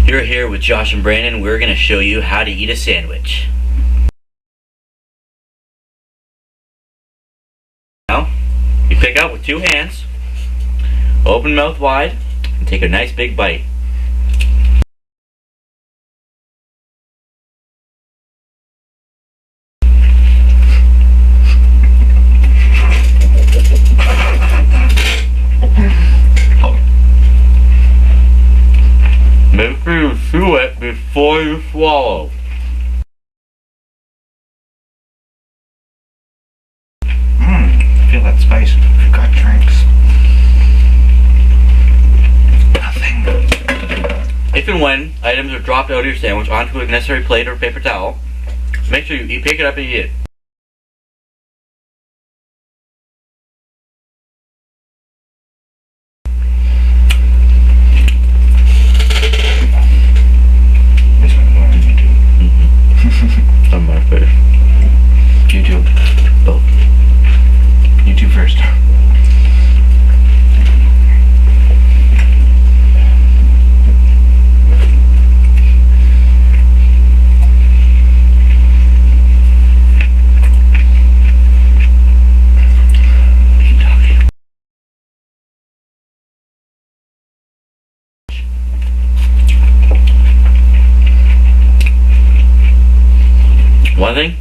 You're here with Josh and Brandon. We're going to show you how to eat a sandwich. Now, you pick up with 2 hands, open mouth wide, and take a nice big bite. Make sure you chew it before you swallow. I feel that spice. We've got drinks. Nothing. If and when items are dropped out of your sandwich onto a necessary plate or paper towel, make sure you pick it up and eat it. This one's going on YouTube. On my face. YouTube. Both. YouTube first. One thing,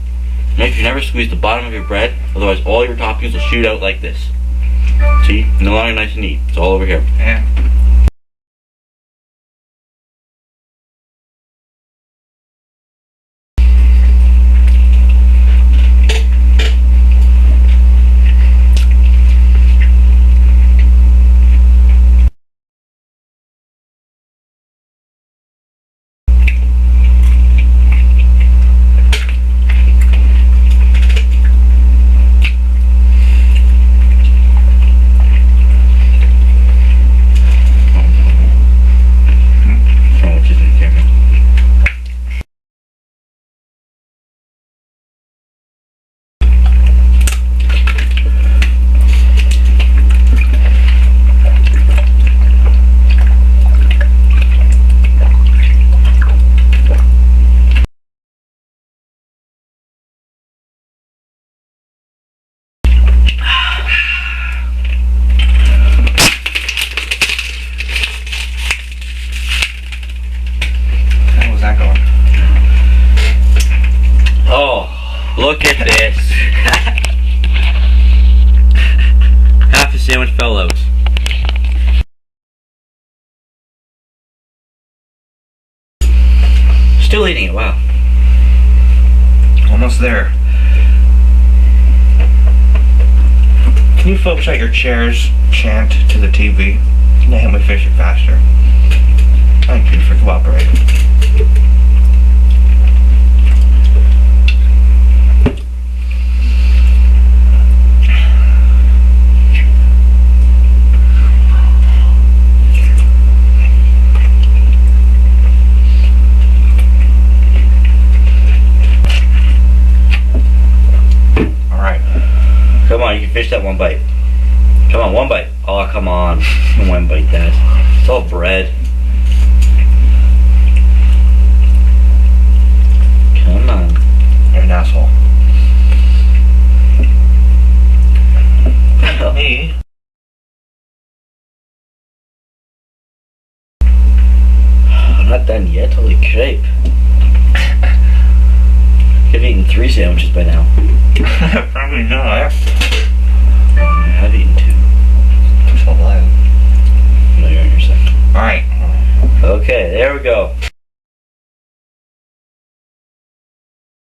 make sure you never squeeze the bottom of your bread, otherwise all your toppings will shoot out like this. See? No longer nice and neat. It's all over here. Yeah. How's that going? Oh, look at this. Half the sandwich fell out. Still eating it, wow. Almost there. Can you folks at your chairs chant to the TV? Can they help me finish it faster? Thank you for cooperating. Alright. Come on, you can finish that one bite. Come on, one bite. Oh, come on. One bite that. It's all bread. Come on. You're an asshole. Me? I'm not done yet. Holy crepe. Could have eaten 3 sandwiches by now. Probably not. I have eaten 2. So loud. No, you're on your second. Alright. Okay, there we go.